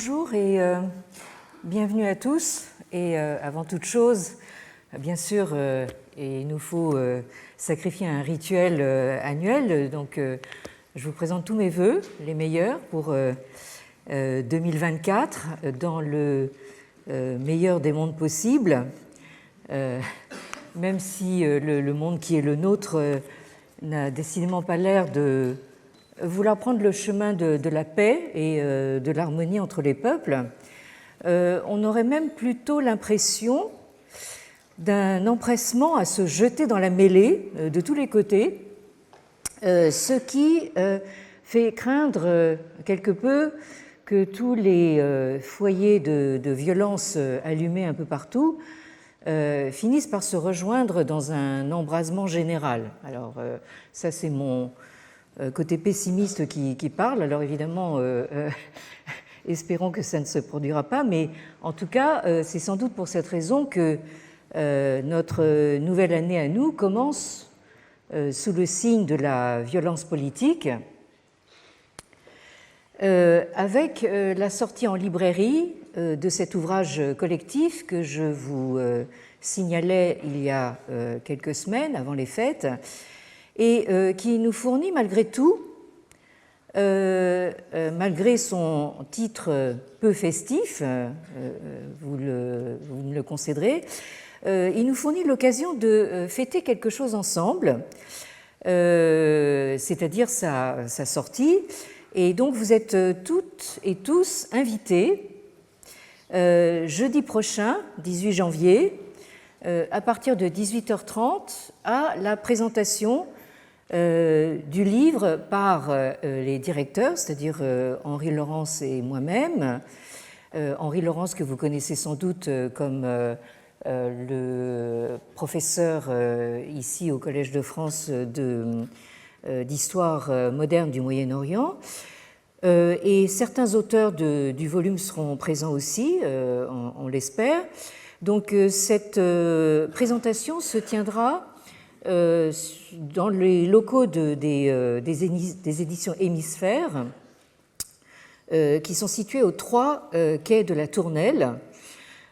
Bonjour et bienvenue à tous. Et avant toute chose, bien sûr, il nous faut sacrifier un rituel annuel. Donc, je vous présente tous mes vœux, les meilleurs pour 2024, dans le meilleur des mondes possibles. Même si le monde qui est le nôtre n'a décidément pas l'air de vouloir prendre le chemin de la paix et de l'harmonie entre les peuples, on aurait même plutôt l'impression d'un empressement à se jeter dans la mêlée de tous les côtés, ce qui fait craindre quelque peu que tous les foyers de violence allumés un peu partout finissent par se rejoindre dans un embrasement général. Alors ça, c'est mon côté pessimiste qui parle. Alors évidemment, espérons que ça ne se produira pas, mais en tout cas, c'est sans doute pour cette raison que notre nouvelle année à nous commence sous le signe de la violence politique, avec la sortie en librairie de cet ouvrage collectif que je vous signalais il y a quelques semaines, avant les fêtes, et qui nous fournit malgré tout, malgré son titre peu festif, vous me le concéderez, il nous fournit l'occasion de fêter quelque chose ensemble, c'est-à-dire sa sortie. Et donc vous êtes toutes et tous invités jeudi prochain, 18 janvier, à partir de 18h30, à la présentation du livre par les directeurs, c'est-à-dire Henri Laurence et moi-même. Henri Laurence, que vous connaissez sans doute comme le professeur ici au Collège de France d'histoire moderne du Moyen-Orient. Et certains auteurs du volume seront présents aussi, on l'espère. Donc cette présentation se tiendra dans les locaux des éditions Hémisphère, qui sont situés aux 3 quais de la Tournelle.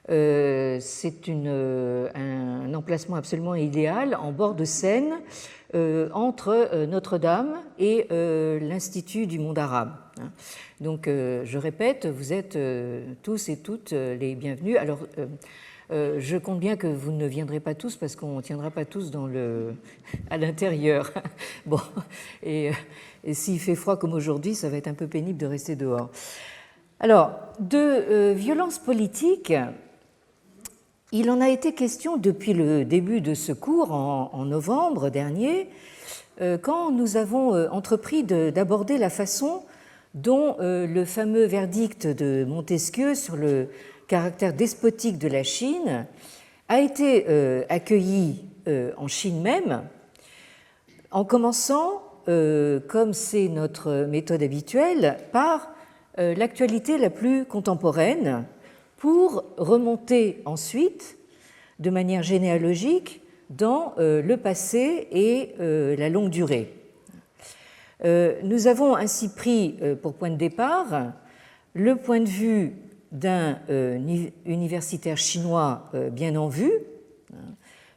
C'est un emplacement absolument idéal, en bord de Seine, entre Notre-Dame et l'Institut du monde arabe. Donc, je répète, vous êtes tous et toutes les bienvenus. Alors, je compte bien que vous ne viendrez pas tous parce qu'on ne tiendra pas tous à l'intérieur. Bon, et s'il fait froid comme aujourd'hui, ça va être un peu pénible de rester dehors. Alors, de violence politique, il en a été question depuis le début de ce cours en novembre dernier, quand nous avons entrepris d'aborder la façon dont le fameux verdict de Montesquieu sur le caractère despotique de la Chine a été accueilli en Chine même, en commençant, comme c'est notre méthode habituelle, par l'actualité la plus contemporaine, pour remonter ensuite, de manière généalogique, dans le passé et la longue durée. Nous avons ainsi pris pour point de départ le point de vue d'un universitaire chinois bien en vue,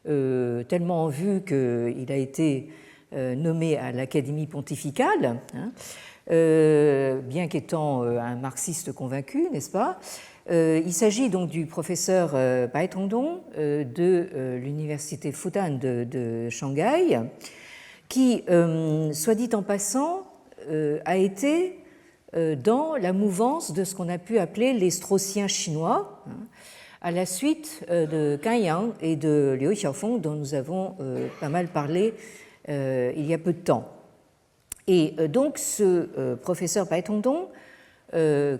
tellement en vue qu'il a été nommé à l'Académie pontificale, bien qu'étant un marxiste convaincu, n'est-ce pas ? Il s'agit donc du professeur Bai Tongdong de l'université Fudan de Shanghai, qui, soit dit en passant, a été dans la mouvance de ce qu'on a pu appeler les Straussiens chinois, à la suite de Kan Yang et de Liu Xiaofeng, dont nous avons pas mal parlé il y a peu de temps. Et donc ce professeur Bai Tongdong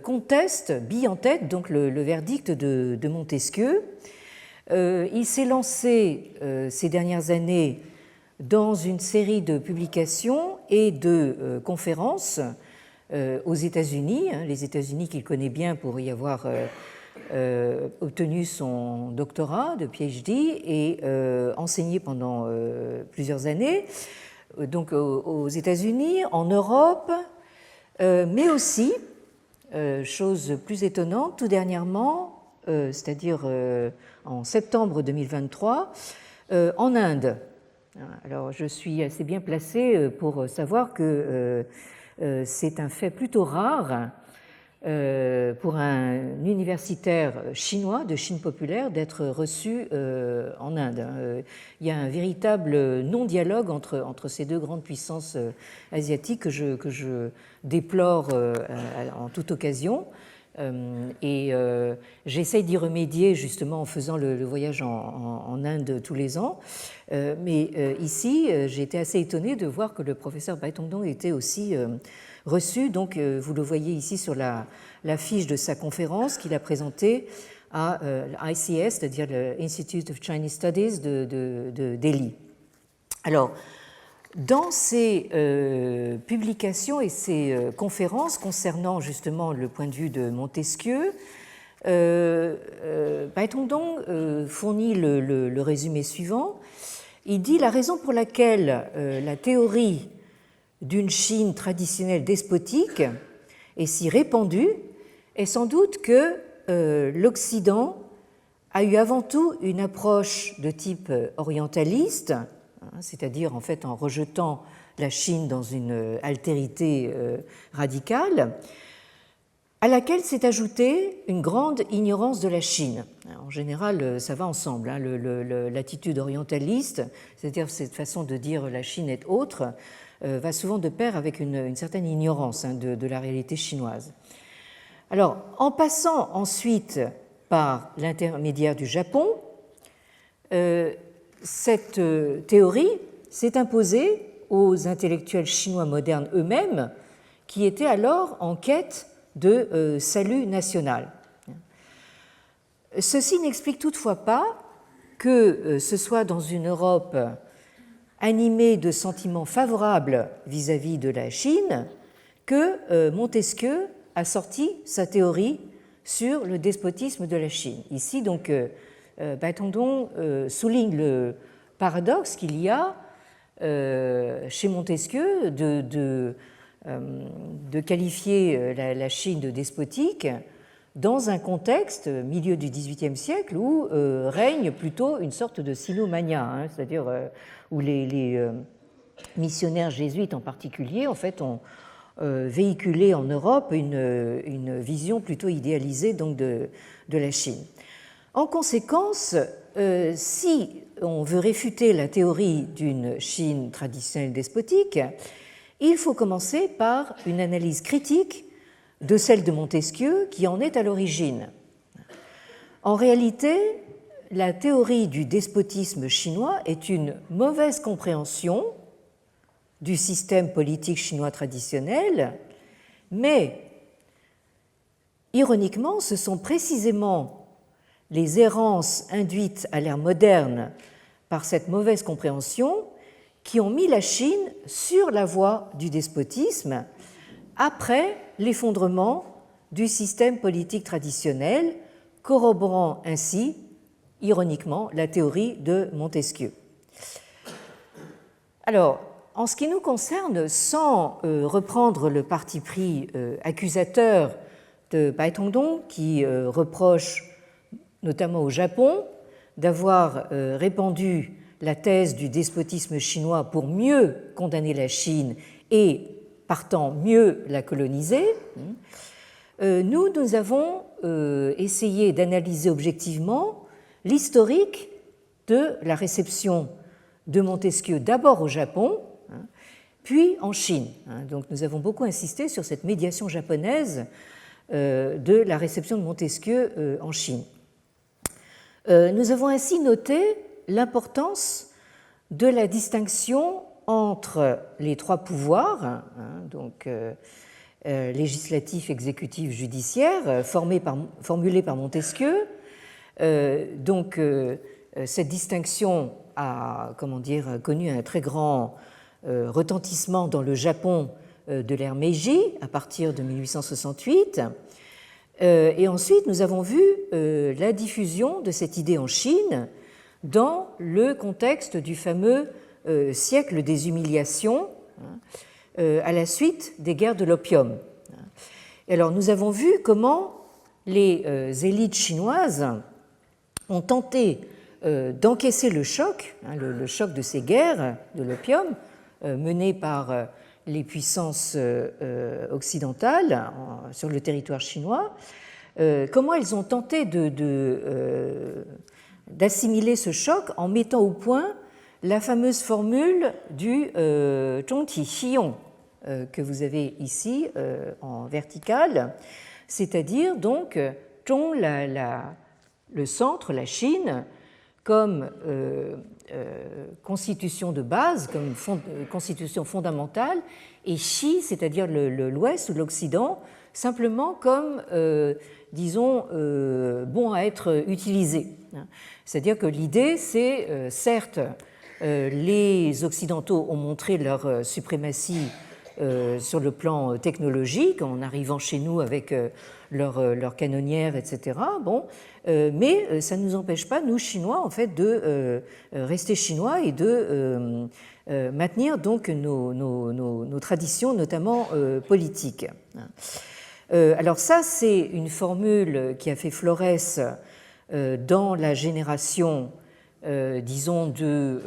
conteste, bille en tête, donc le verdict de Montesquieu. Il s'est lancé ces dernières années dans une série de publications et de conférences aux États-Unis, les États-Unis qu'il connaît bien pour y avoir obtenu son doctorat de PhD et enseigné pendant plusieurs années, donc aux États-Unis, en Europe, mais aussi chose plus étonnante, tout dernièrement, c'est-à-dire en septembre 2023, en Inde. Alors, je suis assez bien placée pour savoir que c'est un fait plutôt rare pour un universitaire chinois de Chine populaire d'être reçu en Inde. Il y a un véritable non-dialogue entre ces deux grandes puissances asiatiques que je déplore en toute occasion. Et j'essaye d'y remédier justement en faisant le voyage en Inde tous les ans. Mais ici, j'ai été assez étonnée de voir que le professeur Bai Tongdong était aussi reçu. Donc, vous le voyez ici sur la fiche de sa conférence qu'il a présentée à l'ICS, c'est-à-dire l'Institute of Chinese Studies de Delhi. Alors, dans ces publications et ces conférences concernant justement le point de vue de Montesquieu, Bai Tongdong fournit le résumé suivant. Il dit la raison pour laquelle la théorie d'une Chine traditionnelle despotique est si répandue est sans doute que l'Occident a eu avant tout une approche de type orientaliste, c'est-à-dire en fait en rejetant la Chine dans une altérité radicale, à laquelle s'est ajoutée une grande ignorance de la Chine. En général, ça va ensemble, l'attitude orientaliste, c'est-à-dire cette façon de dire la Chine est autre, va souvent de pair avec une certaine ignorance de la réalité chinoise. Alors, en passant ensuite par l'intermédiaire du Japon, cette théorie s'est imposée aux intellectuels chinois modernes eux-mêmes, qui étaient alors en quête de salut national. Ceci n'explique toutefois pas que ce soit dans une Europe animée de sentiments favorables vis-à-vis de la Chine que Montesquieu a sorti sa théorie sur le despotisme de la Chine. Ici, donc, Bai Tongdong souligne le paradoxe qu'il y a chez Montesquieu de qualifier la Chine de despotique dans un contexte, milieu du XVIIIe siècle, où règne plutôt une sorte de sinomania, c'est-à-dire où les missionnaires jésuites en particulier, en fait, ont véhiculé en Europe une vision plutôt idéalisée donc de la Chine. En conséquence, si on veut réfuter la théorie d'une Chine traditionnelle despotique, il faut commencer par une analyse critique de celle de Montesquieu qui en est à l'origine. En réalité, la théorie du despotisme chinois est une mauvaise compréhension du système politique chinois traditionnel, mais ironiquement, ce sont précisément les errances induites à l'ère moderne par cette mauvaise compréhension qui ont mis la Chine sur la voie du despotisme après l'effondrement du système politique traditionnel, corroborant ainsi, ironiquement, la théorie de Montesquieu. Alors, en ce qui nous concerne, sans reprendre le parti pris accusateur de Bai Tongdong, qui reproche notamment au Japon d'avoir répandu la thèse du despotisme chinois pour mieux condamner la Chine et, partant, mieux la coloniser, nous avons essayé d'analyser objectivement l'historique de la réception de Montesquieu d'abord au Japon, puis en Chine. Donc nous avons beaucoup insisté sur cette médiation japonaise de la réception de Montesquieu en Chine. Nous avons ainsi noté l'importance de la distinction entre les trois pouvoirs, donc législatif, exécutif, judiciaire, formulés par Montesquieu. Donc cette distinction a connu un très grand retentissement dans le Japon de l'ère Meiji à partir de 1868. Et ensuite, nous avons vu la diffusion de cette idée en Chine dans le contexte du fameux siècle des humiliations à la suite des guerres de l'opium. Et alors, nous avons vu comment les élites chinoises ont tenté d'encaisser le choc, le choc de ces guerres de l'opium menées par les puissances occidentales sur le territoire chinois, comment elles ont tenté d'assimiler ce choc en mettant au point la fameuse formule du Zhongti Xiyong que vous avez ici en verticale, c'est-à-dire donc Zhong, le centre, la Chine, comme constitution de base, comme constitution fondamentale, et Xi, c'est-à-dire l'Ouest ou l'Occident, simplement comme, disons, bon à être utilisé. C'est-à-dire que l'idée, c'est, certes, les Occidentaux ont montré leur suprématie sur le plan technologique, en arrivant chez nous avec leurs canonnières, etc. Bon, mais ça ne nous empêche pas, nous, Chinois, en fait, de rester chinois et de maintenir donc nos traditions, notamment politiques. Alors ça, c'est une formule qui a fait florès dans la génération, disons, de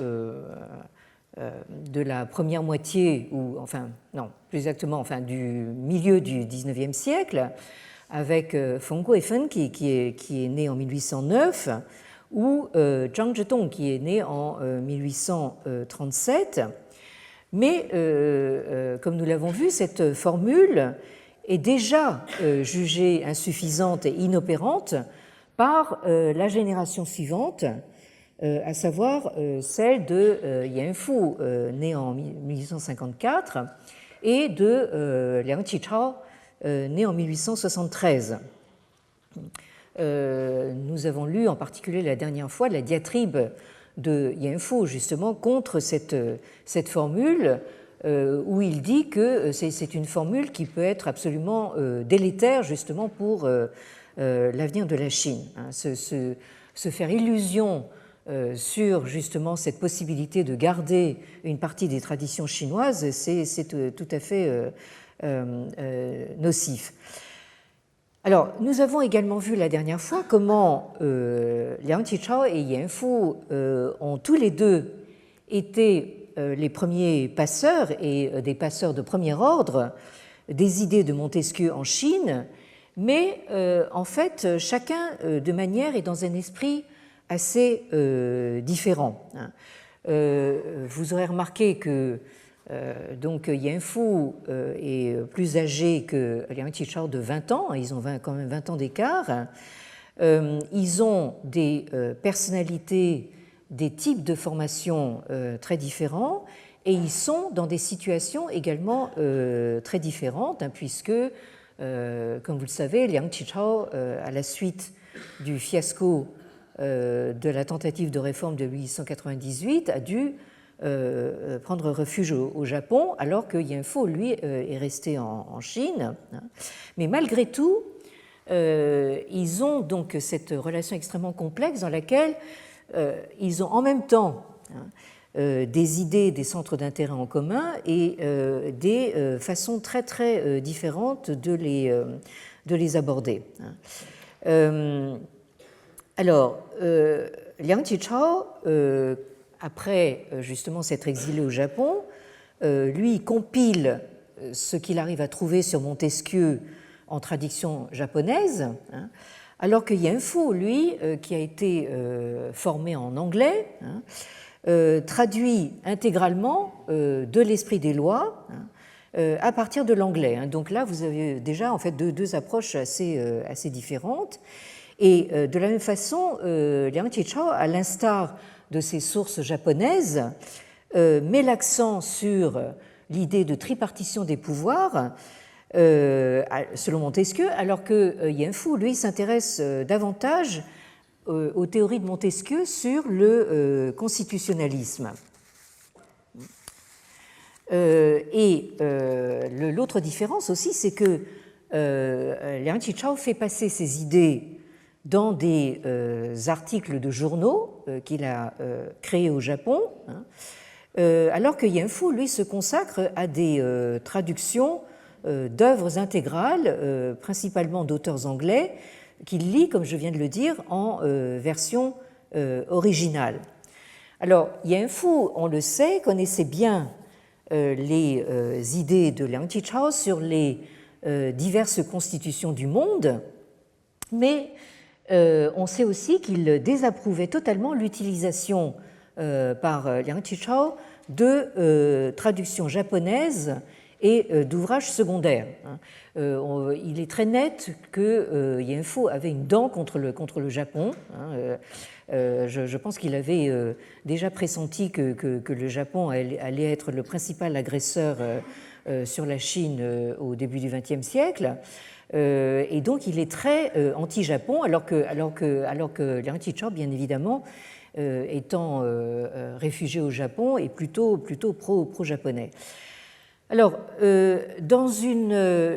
la première moitié, ou enfin, non, plus exactement, enfin, du milieu du XIXe siècle, avec Feng Guifen qui est né en 1809, ou Zhang Zhetong qui est né en 1837. Mais, comme nous l'avons vu, cette formule est déjà jugée insuffisante et inopérante par la génération suivante, à savoir celle de Yan Fu, né en 1854, et de Liang Qichao, né en 1873. Nous avons lu en particulier la dernière fois la diatribe de Yan Fu, justement, contre cette formule, où il dit que c'est une formule qui peut être absolument délétère, justement, pour l'avenir de la Chine. Se faire illusion sur justement cette possibilité de garder une partie des traditions chinoises, c'est tout à fait nocif. Alors, nous avons également vu la dernière fois comment Liang Qichao et Yan Fu ont tous les deux été les premiers passeurs et des passeurs de premier ordre des idées de Montesquieu en Chine, mais en fait, chacun de manière et dans un esprit assez différent. Vous aurez remarqué que donc Yan Fu est plus âgé que Liang Qichao de 20 ans, ils ont quand même 20 ans d'écart. Ils ont des personnalités, des types de formation très différents, et ils sont dans des situations également très différentes, puisque, comme vous le savez, Liang Qichao, à la suite du fiasco de la tentative de réforme de 1898, a dû prendre refuge au Japon, alors que Yan Fu, lui, est resté en Chine. Mais malgré tout, ils ont donc cette relation extrêmement complexe dans laquelle ils ont en même temps des idées, des centres d'intérêt en commun et des façons très très différentes de les aborder. Alors, Liang Qichao, après justement s'être exilé au Japon, lui compile ce qu'il arrive à trouver sur Montesquieu en traduction japonaise, alors que Yan Fu, lui, qui a été formé en anglais, traduit intégralement de l'esprit des lois à partir de l'anglais. Donc là, vous avez déjà en fait deux approches assez différentes. Et de la même façon, Liang Qichao, à l'instar de ses sources japonaises, met l'accent sur l'idée de tripartition des pouvoirs, selon Montesquieu, alors que Yan Fu, lui, s'intéresse davantage aux théories de Montesquieu sur le constitutionnalisme. Et l'autre différence aussi, c'est que Liang Qichao fait passer ses idées dans des articles de journaux qu'il a créés au Japon, alors que Yan Fu, lui, se consacre à des traductions d'œuvres intégrales, principalement d'auteurs anglais, qu'il lit, comme je viens de le dire, en version originale. Alors, Yan Fu, on le sait, connaissait bien les idées de Liang Qichao sur les diverses constitutions du monde, mais on sait aussi qu'il désapprouvait totalement l'utilisation par Liang Qichao de traductions japonaises et d'ouvrages secondaires. Il est très net que Yan Fu avait une dent contre le Japon. Je pense qu'il avait déjà pressenti que le Japon allait être le principal agresseur sur la Chine au début du XXe siècle. Et donc il est très anti-Japon, alors que Liang Qichao, bien évidemment, étant réfugié au Japon, est plutôt pro-japonais. Alors, dans une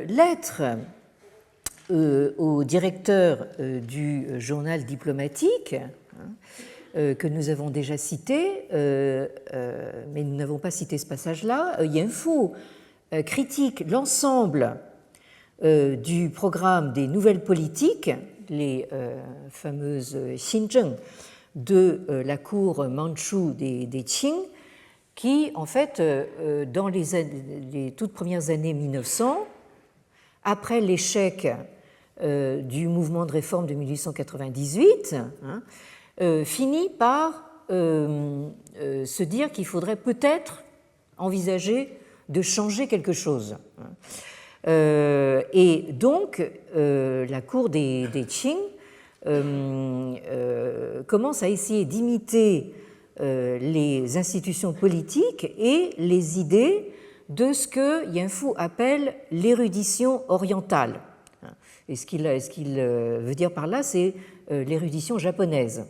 lettre au directeur du journal diplomatique, que nous avons déjà cité, mais nous n'avons pas cité ce passage-là, Yan Fu critique l'ensemble du programme des nouvelles politiques, les fameuses Xinzheng de la cour mandchoue des Qing, qui, en fait, dans les toutes premières années 1900, après l'échec du mouvement de réforme de 1898, finit par se dire qu'il faudrait peut-être envisager de changer quelque chose. Et donc, la cour des Qing commence à essayer d'imiter les institutions politiques et les idées de ce que Yan Fu appelle l'érudition orientale. Et ce qu'il veut dire par là, c'est l'érudition japonaise.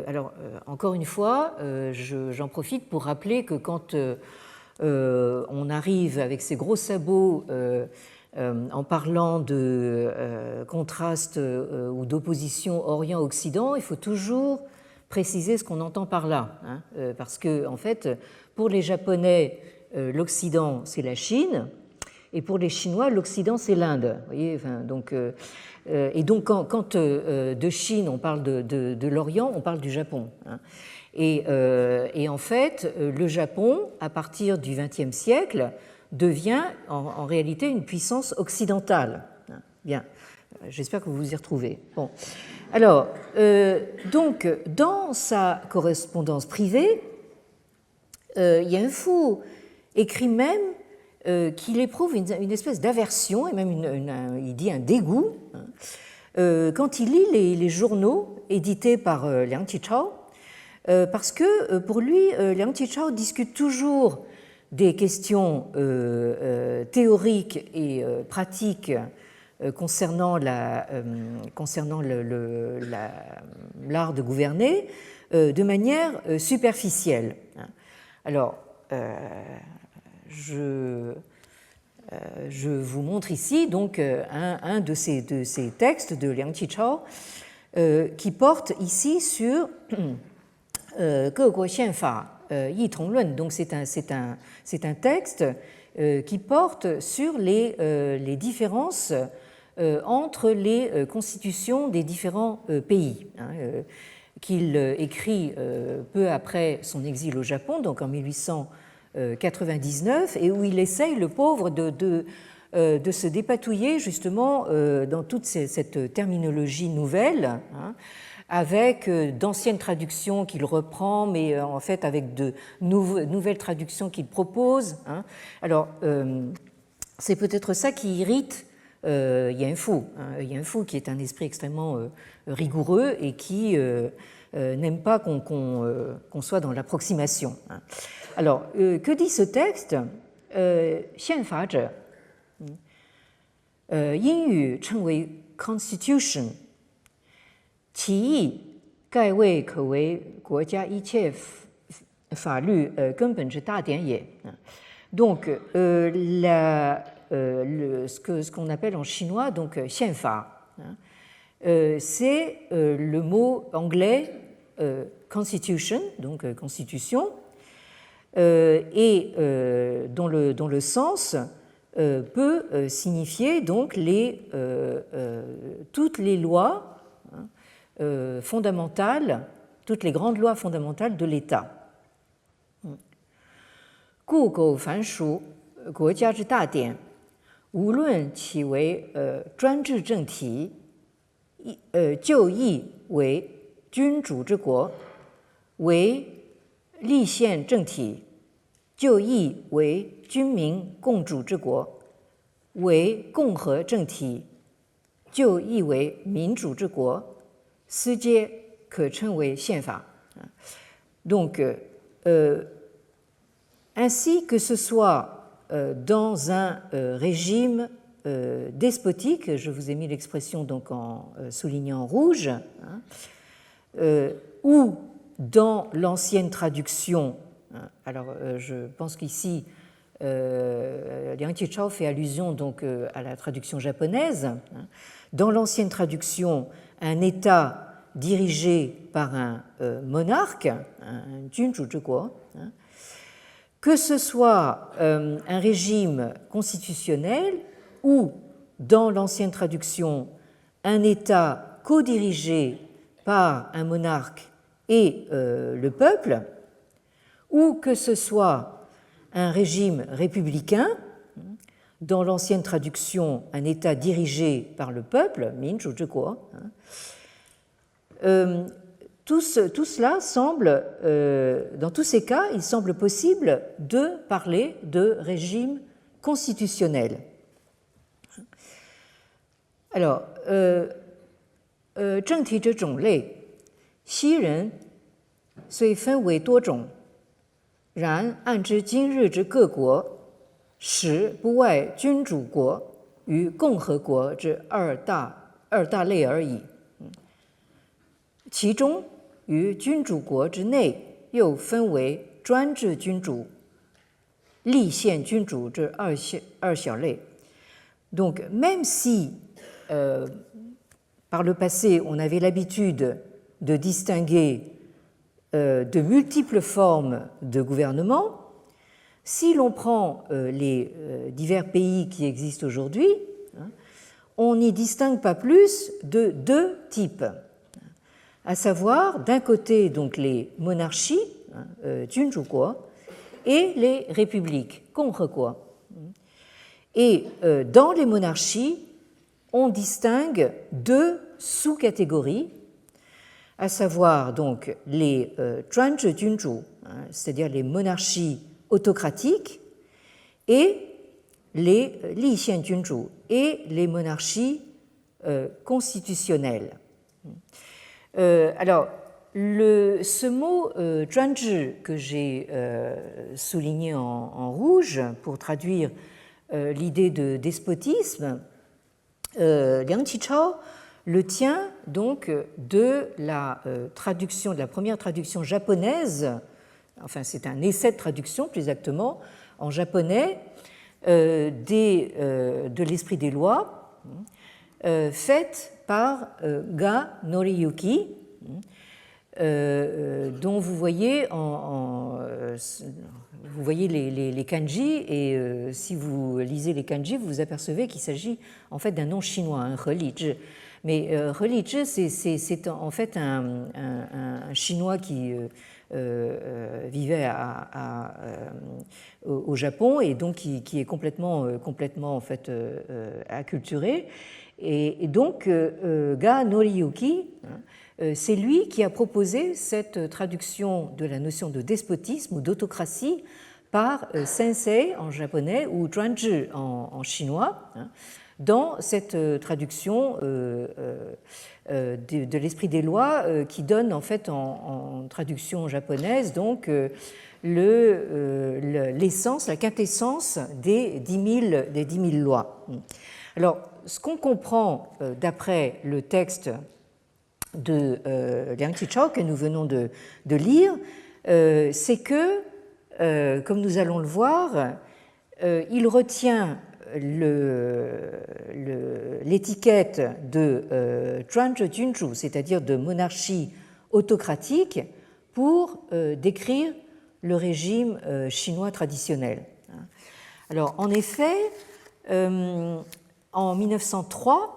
Alors, encore une fois, j'en profite pour rappeler que quand on arrive avec ses gros sabots en parlant de contraste ou d'opposition Orient-Occident, il faut toujours préciser ce qu'on entend par là, parce que, en fait, pour les Japonais, l'Occident, c'est la Chine, et pour les Chinois, l'Occident, c'est l'Inde. Voyez, enfin, donc, et donc, quand de Chine, on parle de l'Orient, on parle du Japon. Et en fait, le Japon, à partir du XXe siècle, devient en réalité une puissance occidentale. Bien, j'espère que vous vous y retrouvez. Bon. Alors, donc, dans sa correspondance privée, Yan Fu écrit même qu'il éprouve une espèce d'aversion, et même il dit un dégoût, quand il lit les journaux édités par Liang Qichao, parce que pour lui, Liang Qichao discute toujours des questions théoriques et pratiques concernant l'art de gouverner de manière superficielle. Alors, je vous montre ici donc un de ces textes de Liang Qichao qui porte ici sur Ge Guo Xianfa Yi Tong Lun. Donc c'est un texte qui porte sur les différences entre les constitutions des différents pays, qu'il écrit peu après son exil au Japon, donc en 1899, et où il essaye, le pauvre, de se dépatouiller justement dans toute cette terminologie nouvelle, avec d'anciennes traductions qu'il reprend, mais en fait avec de nouvelles traductions qu'il propose. Alors, c'est peut-être ça qui irrite Yan Fu. Yan Fu, qui est un esprit extrêmement rigoureux et qui n'aime pas qu'on soit dans l'approximation. Alors, que dit ce texte? Xianfa zhe, Yinyu cheng wei constitution,其意盖谓可为国家一切法律根本之大典也. Donc, ce qu'on appelle en chinois donc xianfa, c'est le mot anglais constitution, donc constitution, et dont le sens peut signifier donc toutes les lois fondamentales, toutes les grandes lois fondamentales de l'État. 故构凡属国家之大典，无论其为专制政体，就义为君主之国，为立宪政体，就义为君民共主之国，为共和政体，就义为民主之国，斯皆可称为宪法。Donc, ainsi que ce soit dans un régime despotique, je vous ai mis l'expression donc en soulignant en rouge, ou dans l'ancienne traduction. Alors, je pense qu'ici, Liang Qichao fait allusion donc à la traduction japonaise. Dans l'ancienne traduction, un État dirigé par un monarque, un junju zhiguo, que ce soit un régime constitutionnel ou, dans l'ancienne traduction, un État co-dirigé par un monarque et le peuple, ou que ce soit un régime républicain, dans l'ancienne traduction, un État dirigé par le peuple, Minzhu Zhiguo. Tout cela semble, dans tous ces cas, il semble possible de parler de régime constitutionnel. Alors, 政体之种类，昔人虽分为多种，然按之今日之各国，实不外君主国与共和国之二大类而已。其中于君主国之内，又分为专制君主、立宪君主之二小类。Donc, même si par le passé on avait l'habitude de distinguer de multiples formes de gouvernement, si l'on prend les divers pays qui existent aujourd'hui, on n'y distingue pas plus de deux types, à savoir d'un côté donc les monarchies, Junjuguo, et les républiques, Gongheguo. Et dans les monarchies, on distingue deux sous-catégories, à savoir donc les Zhuanzhi Junzhu, c'est-à-dire les monarchies autocratiques, et les Li Xian Junzhu, et les monarchies constitutionnelles. Alors, ce mot Zhuanzhi que j'ai souligné en rouge pour traduire l'idée de despotisme, Liang Qichao le tient donc de la traduction, de la première traduction japonaise, enfin c'est un essai de traduction plus exactement, en japonais, de l'esprit des lois, faite par Ga Noriyuki, dont vous voyez, vous voyez les kanji, et si vous lisez les kanji, vous vous apercevez qu'il s'agit en fait d'un nom chinois, un Relizhi. Mais Relizhi, c'est en fait un chinois qui vivait au Japon et donc qui est complètement en fait acculturé. Et donc Ga Noriyuki, c'est lui qui a proposé cette traduction de la notion de despotisme ou d'autocratie par sensei en japonais ou zhuanzhi en chinois, dans cette traduction de l'esprit des lois qui donne en fait en traduction japonaise donc l'essence, la quintessence des 10 000 lois. Alors, ce qu'on comprend d'après le texte de Liang Qichao que nous venons de lire, c'est que, comme nous allons le voir, il retient l'étiquette de Zhuanzhi Junzhu, c'est-à-dire de monarchie autocratique, pour décrire le régime chinois traditionnel. Alors, en effet, En 1903,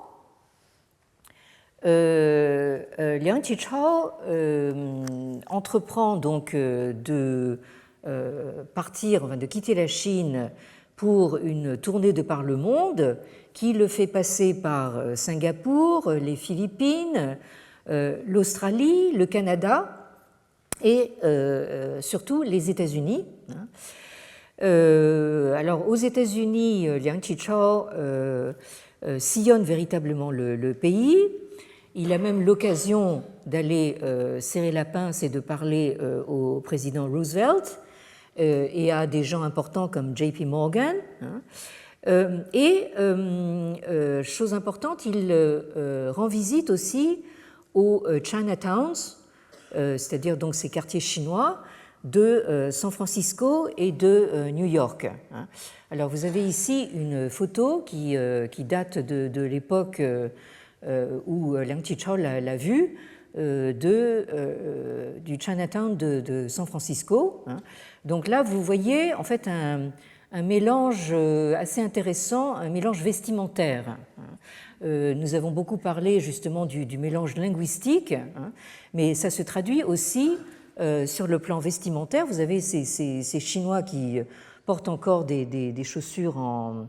Liang Qichao entreprend donc de partir, de quitter la Chine pour une tournée de par le monde qui le fait passer par Singapour, les Philippines, l'Australie, le Canada et surtout les États-Unis. Alors aux États-Unis, Liang Qichao sillonne véritablement le pays. Il a même l'occasion d'aller serrer la pince et de parler au président Roosevelt et à des gens importants comme J.P. Morgan. Chose importante, il rend visite aussi aux Chinatowns, c'est-à-dire donc ces quartiers chinois de San Francisco et de New York. Alors vous avez ici une photo qui date de l'époque où Liang Qichao l'a vu, du Chinatown de San Francisco. Donc là, vous voyez en fait un mélange assez intéressant, un mélange vestimentaire. Nous avons beaucoup parlé justement du mélange linguistique, mais ça se traduit aussi sur le plan vestimentaire. Vous avez ces Chinois qui portent encore des chaussures en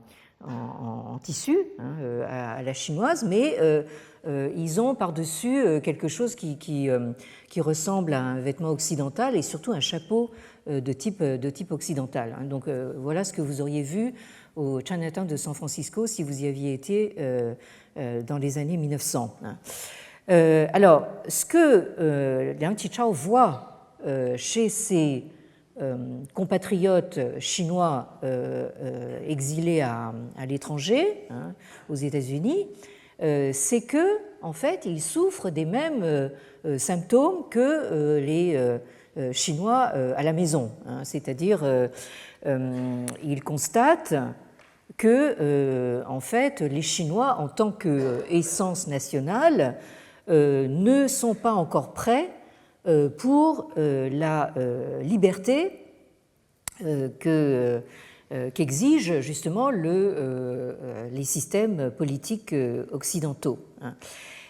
tissu à la chinoise, mais ils ont par-dessus quelque chose qui ressemble à un vêtement occidental et surtout un chapeau de type occidental. Donc voilà ce que vous auriez vu au Chinatown de San Francisco si vous y aviez été dans les années 1900. Alors, ce que Liang Qichao voit chez ses compatriotes chinois exilés à l'étranger, aux États-Unis, c'est que, en fait, ils souffrent des mêmes symptômes que les Chinois à la maison, c'est-à-dire ils constatent que, en fait, les Chinois, en tant qu'essence nationale, ne sont pas encore prêts pour la liberté qu'exigent justement les systèmes politiques occidentaux.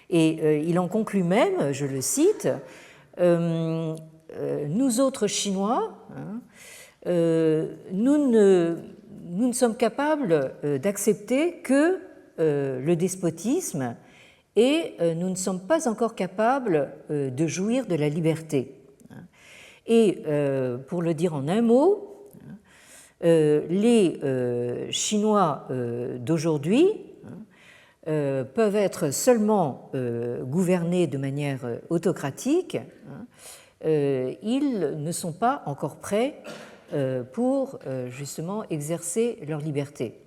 Et il en conclut même, je le cite, nous autres Chinois, nous ne sommes capables d'accepter que le despotisme et nous ne sommes pas encore capables de jouir de la liberté. Et pour le dire en un mot, les Chinois d'aujourd'hui peuvent être seulement gouvernés de manière autocratique, ils ne sont pas encore prêts pour justement exercer leur liberté.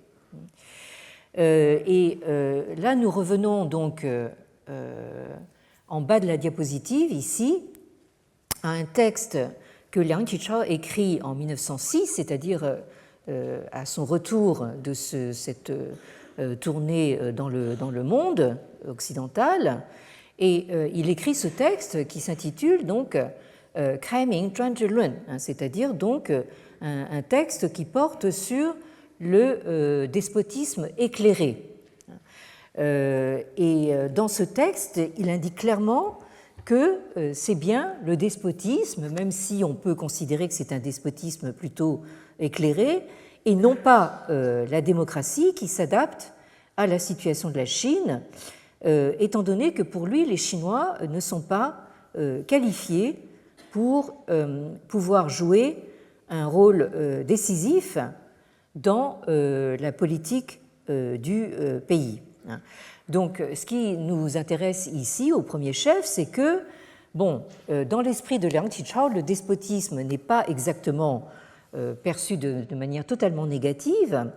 Et là, nous revenons donc en bas de la diapositive, ici, à un texte que Liang Qichao écrit en 1906, c'est-à-dire à son retour de cette tournée dans le monde occidental. Et il écrit ce texte qui s'intitule donc Kaiming Zhuanzhilun, c'est-à-dire donc un texte qui porte sur le despotisme éclairé. Et dans ce texte, il indique clairement que c'est bien le despotisme, même si on peut considérer que c'est un despotisme plutôt éclairé, et non pas la démocratie qui s'adapte à la situation de la Chine, étant donné que pour lui, les Chinois ne sont pas qualifiés pour pouvoir jouer un rôle décisif dans la politique du pays. Donc, ce qui nous intéresse ici, au premier chef, c'est que, bon, dans l'esprit de Liang Qichao, le despotisme n'est pas exactement perçu de manière totalement négative,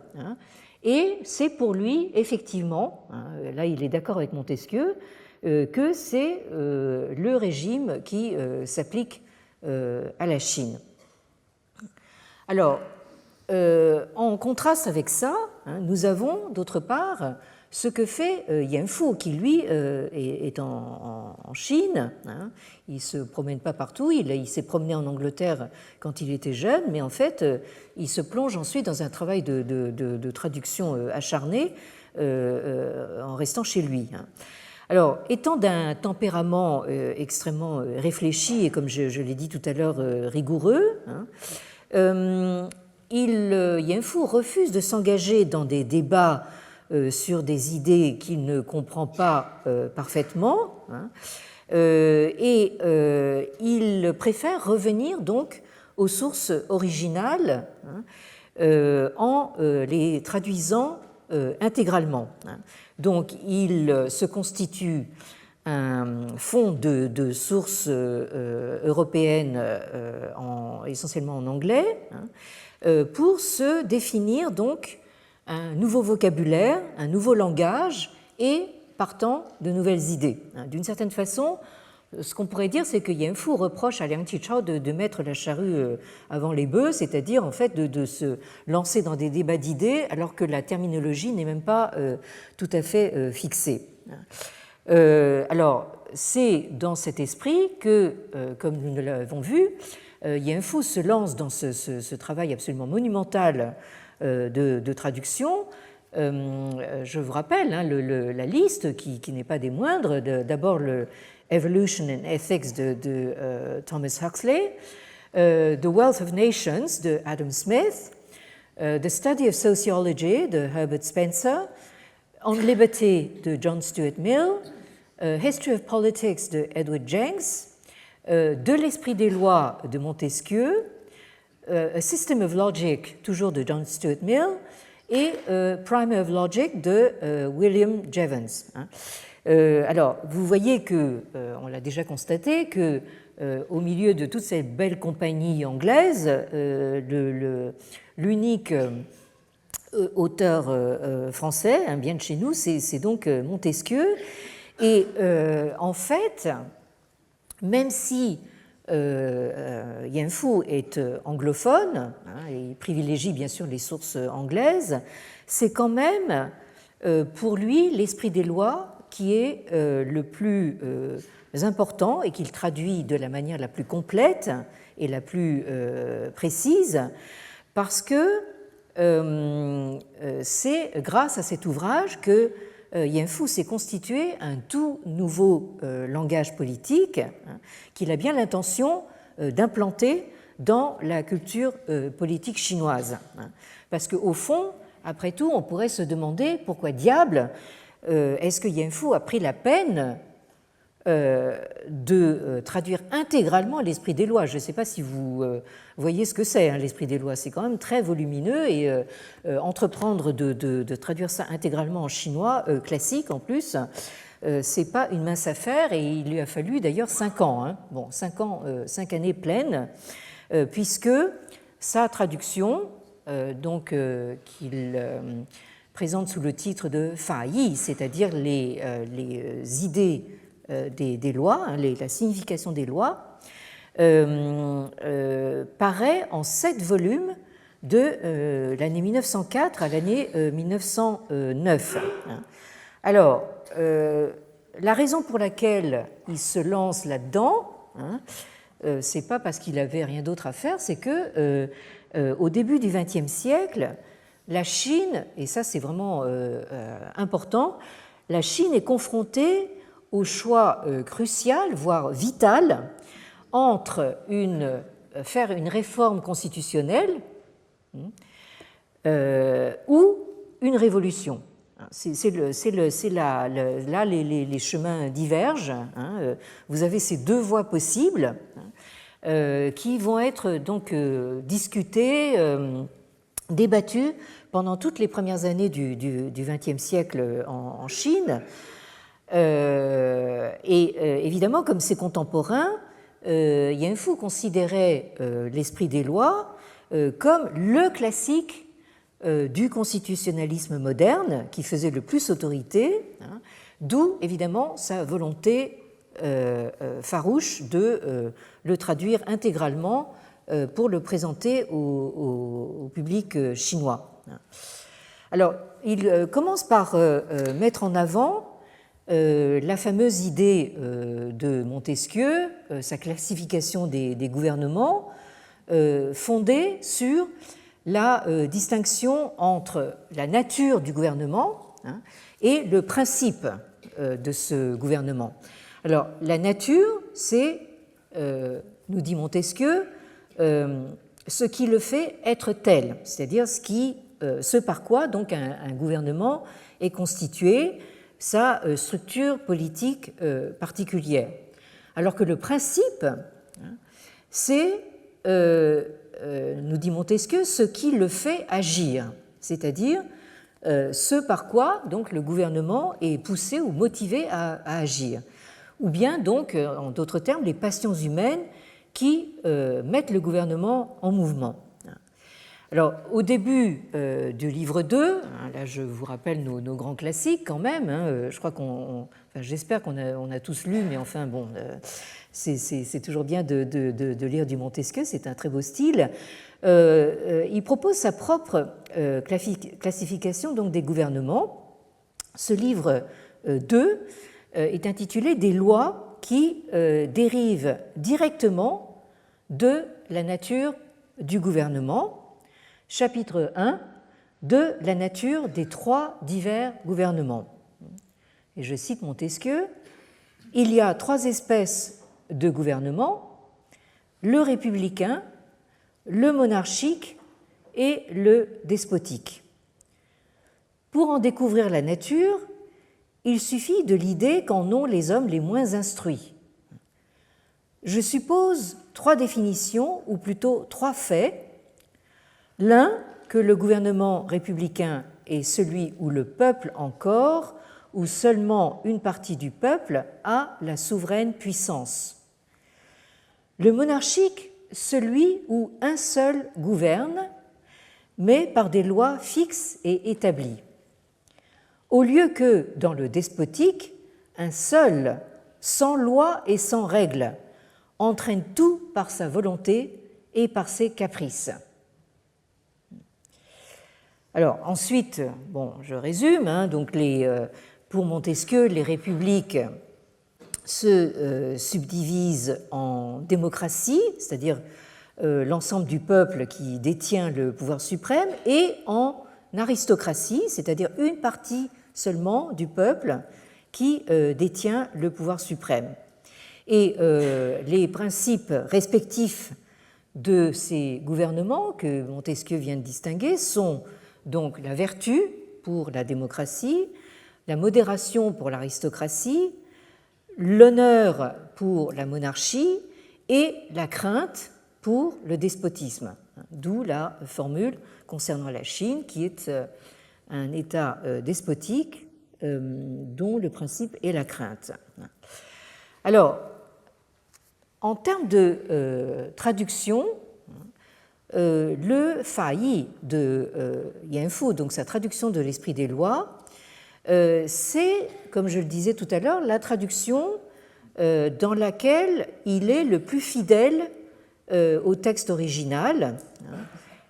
et c'est pour lui, effectivement, là il est d'accord avec Montesquieu, que c'est le régime qui s'applique à la Chine. Alors, en contraste avec ça, nous avons d'autre part ce que fait Yan Fu, qui lui est en Chine. Hein. Il ne se promène pas partout, il s'est promené en Angleterre quand il était jeune, mais en fait, il se plonge ensuite dans un travail de traduction acharné en restant chez lui. Hein. Alors, étant d'un tempérament extrêmement réfléchi et, comme je l'ai dit tout à l'heure, rigoureux, hein, Yan Fu refuse de s'engager dans des débats sur des idées qu'il ne comprend pas parfaitement, hein, et il préfère revenir donc aux sources originales, hein, en les traduisant intégralement. Hein. Donc il se constitue un fonds de sources européennes essentiellement en anglais, hein, pour se définir donc un nouveau vocabulaire, un nouveau langage et, partant, de nouvelles idées. D'une certaine façon, ce qu'on pourrait dire, c'est que Yan Fu reproche à Liang Qichao de mettre la charrue avant les bœufs, c'est-à-dire en fait de se lancer dans des débats d'idées alors que la terminologie n'est même pas tout à fait fixée. Alors, c'est dans cet esprit que, comme nous l'avons vu, Yan Fu se lance dans ce travail absolument monumental de traduction. Je vous rappelle hein, la liste qui n'est pas des moindres. D'abord le Evolution and Ethics de Thomas Huxley, The Wealth of Nations de Adam Smith, The Study of Sociology de Herbert Spencer, On Liberty de John Stuart Mill, History of Politics de Edward Jenks, De l'Esprit des lois de Montesquieu, A System of Logic, toujours de John Stuart Mill, et Primer of Logic de William Jevons. Alors, vous voyez que, on l'a déjà constaté, que au milieu de toute cette belle compagnie anglaise, l'unique auteur français, hein, bien de chez nous, c'est donc Montesquieu. Et en fait, même si Yan Fu est anglophone, hein, et il privilégie bien sûr les sources anglaises, c'est quand même pour lui l'esprit des lois qui est le plus important et qu'il traduit de la manière la plus complète et la plus précise, parce que c'est grâce à cet ouvrage que Yan Fu s'est constitué un tout nouveau langage politique, hein, qu'il a bien l'intention d'implanter dans la culture politique chinoise. Hein. Parce qu'au fond, après tout, on pourrait se demander pourquoi diable est-ce que Yan Fu a pris la peine de traduire intégralement l'esprit des lois. Je ne sais pas si vous voyez ce que c'est, hein, l'esprit des lois. C'est quand même très volumineux et entreprendre de traduire ça intégralement en chinois classique en plus, c'est pas une mince affaire et il lui a fallu d'ailleurs 5 ans. Hein. Bon, 5 années pleines, puisque sa traduction, donc qu'il présente sous le titre de Fa Yi, c'est-à-dire les idées des lois, hein, la signification des lois, paraît en 7 volumes de l'année 1904 à l'année 1909. Alors, la raison pour laquelle il se lance là-dedans, hein, c'est pas parce qu'il avait rien d'autre à faire, c'est que au début du XXe siècle, la Chine, et ça c'est vraiment important, la Chine est confrontée au choix crucial, voire vital, entre faire une réforme constitutionnelle ou une révolution. Là, les chemins divergent. Hein. Vous avez ces 2 voies possibles qui vont être donc discutées, débattues pendant toutes les premières années du XXe siècle en Chine. Et évidemment, comme ses contemporains, Yan Fu considérait l'esprit des lois comme le classique du constitutionnalisme moderne qui faisait le plus autorité, hein, d'où évidemment sa volonté farouche de le traduire intégralement pour le présenter au public chinois. Alors, il commence par mettre en avant la fameuse idée de Montesquieu, sa classification des gouvernements, fondée sur la distinction entre la nature du gouvernement et le principe de ce gouvernement. Alors, la nature, c'est, nous dit Montesquieu, ce qui le fait être tel, c'est-à-dire ce par quoi donc un gouvernement est constitué, sa structure politique particulière. Alors que le principe, c'est, nous dit Montesquieu, ce qui le fait agir, c'est-à-dire ce par quoi donc le gouvernement est poussé ou motivé à agir, ou bien donc, en d'autres termes, les passions humaines qui mettent le gouvernement en mouvement. Alors, au début du livre 2, là je vous rappelle nos grands classiques quand même, je crois j'espère qu'on a tous lu, mais enfin bon, c'est toujours bien de lire du Montesquieu, c'est un très beau style. Il propose sa propre classification donc, des gouvernements. Ce livre 2 est intitulé « Des lois qui dérivent directement de la nature du gouvernement », chapitre 1, de la nature des 3 divers gouvernements. Et je cite Montesquieu, « Il y a 3 espèces de gouvernement, le républicain, le monarchique et le despotique. Pour en découvrir la nature, il suffit de l'idée qu'en ont les hommes les moins instruits. Je suppose 3 définitions, ou plutôt 3 faits. L'un, que le gouvernement républicain est celui où le peuple encore, où seulement une partie du peuple a la souveraine puissance. Le monarchique, celui où un seul gouverne, mais par des lois fixes et établies. Au lieu que, dans le despotique, un seul, sans loi et sans règle, entraîne tout par sa volonté et par ses caprices. Alors, ensuite, bon, je résume, donc pour Montesquieu, les républiques se subdivisent en démocratie, c'est-à-dire l'ensemble du peuple qui détient le pouvoir suprême, et en aristocratie, c'est-à-dire une partie seulement du peuple qui détient le pouvoir suprême. Et les principes respectifs de ces gouvernements que Montesquieu vient de distinguer sont donc la vertu pour la démocratie, la modération pour l'aristocratie, l'honneur pour la monarchie et la crainte pour le despotisme, d'où la formule concernant la Chine qui est un État despotique dont le principe est la crainte. Alors, en termes de traduction, le Fayi de Yan Fu, donc sa traduction de l'Esprit des lois, c'est, comme je le disais tout à l'heure, la traduction dans laquelle il est le plus fidèle au texte original.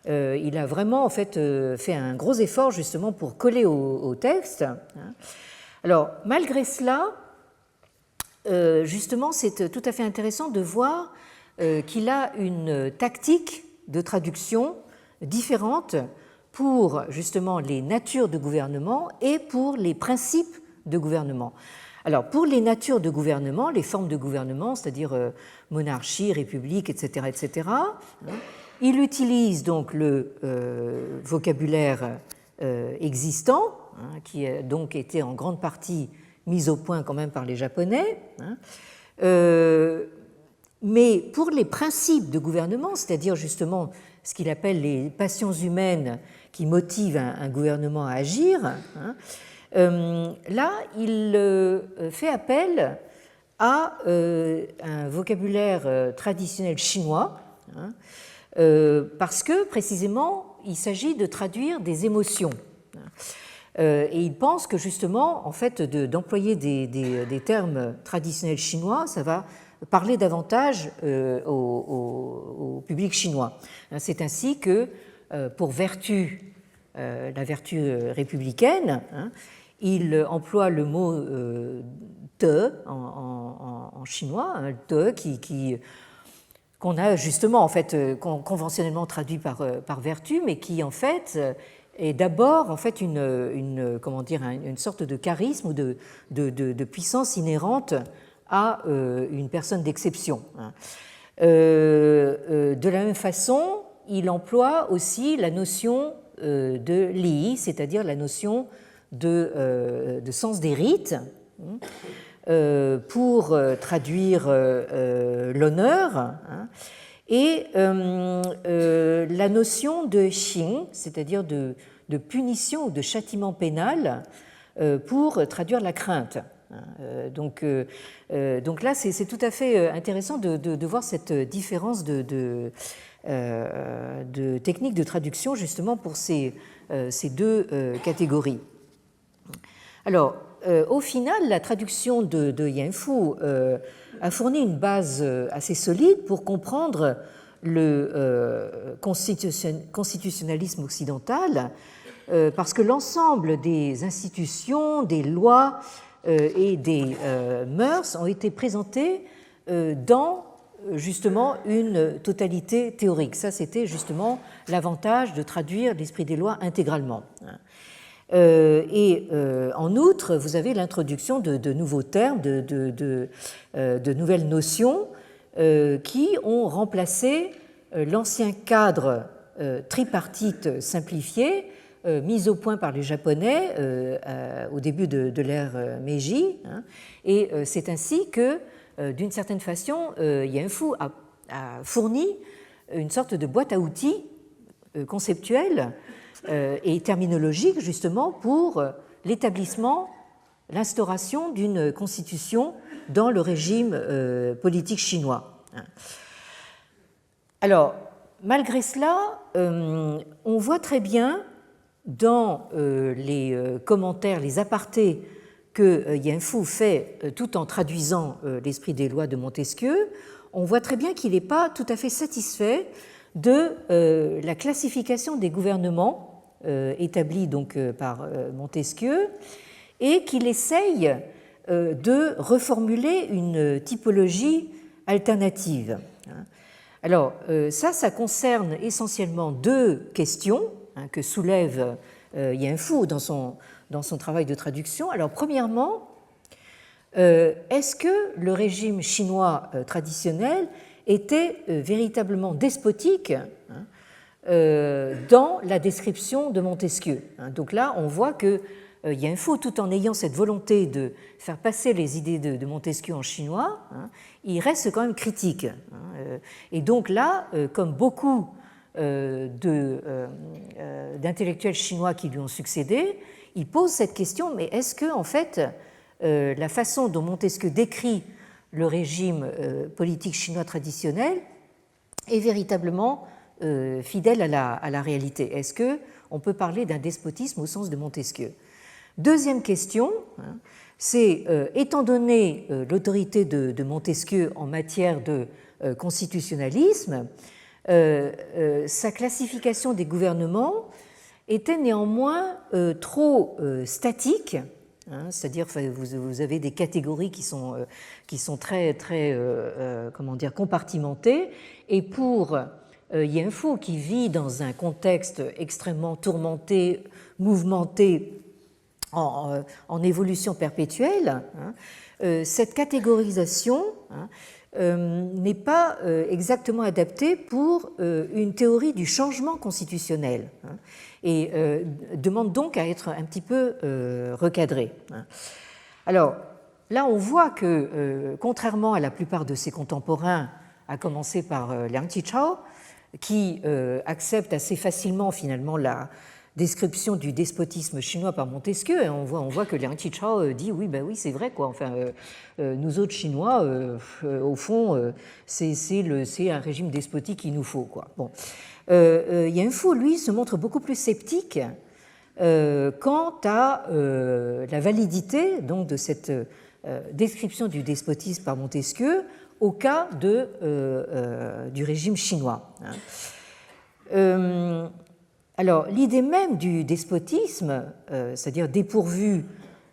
Il a vraiment en fait fait un gros effort justement pour coller au texte. Alors, malgré cela, justement, c'est tout à fait intéressant de voir qu'il a une tactique de traduction différente pour justement les natures de gouvernement et pour les principes de gouvernement. Alors, pour les natures de gouvernement, les formes de gouvernement, c'est-à-dire monarchie, république, etc., il utilise donc le vocabulaire existant, qui a donc été en grande partie mis au point quand même par les Japonais. Mais pour les principes de gouvernement, c'est-à-dire justement ce qu'il appelle les passions humaines qui motivent un gouvernement à agir, là, il fait appel à un vocabulaire traditionnel chinois, parce que précisément, il s'agit de traduire des émotions. Et il pense que justement, en fait, d'employer des termes traditionnels chinois, ça va parler davantage au public chinois. C'est ainsi que, pour vertu, la vertu républicaine, hein, il emploie le mot de en chinois, hein, de qu'on a justement en fait conventionnellement traduit par vertu, mais qui en fait est d'abord en fait comment dire, une sorte de charisme ou de puissance inhérente à une personne d'exception. De la même façon, il emploie aussi la notion de li, c'est-à-dire la notion de sens des rites, pour traduire l'honneur, hein, et la notion de xing, c'est-à-dire de punition ou de châtiment pénal, pour traduire la crainte. Donc là, c'est tout à fait intéressant de voir cette différence de techniques de traduction justement pour ces deux catégories. Alors, au final, la traduction de Yan Fu a fourni une base assez solide pour comprendre le constitutionnalisme occidental, parce que l'ensemble des institutions, des lois et des mœurs ont été présentés dans justement une totalité théorique. Ça, c'était justement l'avantage de traduire l'esprit des lois intégralement. Et en outre, vous avez l'introduction de nouveaux termes, de nouvelles notions qui ont remplacé l'ancien cadre tripartite simplifié mis au point par les Japonais au début de l'ère Meiji. Et c'est ainsi que, d'une certaine façon, Yan Fu a fourni une sorte de boîte à outils conceptuelle et terminologique justement pour l'établissement, l'instauration d'une constitution dans le régime politique chinois. Alors, malgré cela, on voit très bien dans les commentaires, les apartés que Yan Fu fait tout en traduisant l'esprit des lois de Montesquieu, on voit très bien qu'il n'est pas tout à fait satisfait de la classification des gouvernements établie donc par Montesquieu et qu'il essaye de reformuler une typologie alternative. Alors ça concerne essentiellement deux questions que soulève Yan Fu dans son travail de traduction. Alors premièrement, est-ce que le régime chinois traditionnel était véritablement despotique dans la description de Montesquieu? Donc là, on voit que Yan Fu, tout en ayant cette volonté de faire passer les idées de Montesquieu en chinois, il reste quand même critique. Et donc là, comme beaucoup d'intellectuels chinois qui lui ont succédé, il pose cette question, mais est-ce que, en fait, la façon dont Montesquieu décrit le régime politique chinois traditionnel est véritablement fidèle à la réalité? Est-ce qu'on peut parler d'un despotisme au sens de Montesquieu? Deuxième question, c'est, étant donné l'autorité de Montesquieu en matière de constitutionnalisme, sa classification des gouvernements était néanmoins trop statique, c'est-à-dire vous avez des catégories qui sont très comment dire, compartimentées, et pour Yan Fu, qui vit dans un contexte extrêmement tourmenté, mouvementé, en évolution perpétuelle, cette catégorisation n'est pas exactement adaptée pour une théorie du changement constitutionnel et demande donc à être un petit peu recadrée. Alors là, on voit que, contrairement à la plupart de ses contemporains, à commencer par Liang Qichao, qui accepte assez facilement finalement la description du despotisme chinois par Montesquieu, et on voit que Liang Qichao dit oui, ben oui, c'est vrai, quoi. Enfin, nous autres Chinois, au fond, c'est un régime despotique qu'il nous faut, quoi. Bon. Yan Fu, lui, se montre beaucoup plus sceptique quant à la validité donc, de cette description du despotisme par Montesquieu au cas du régime chinois. Alors, l'idée même du despotisme, c'est-à-dire dépourvu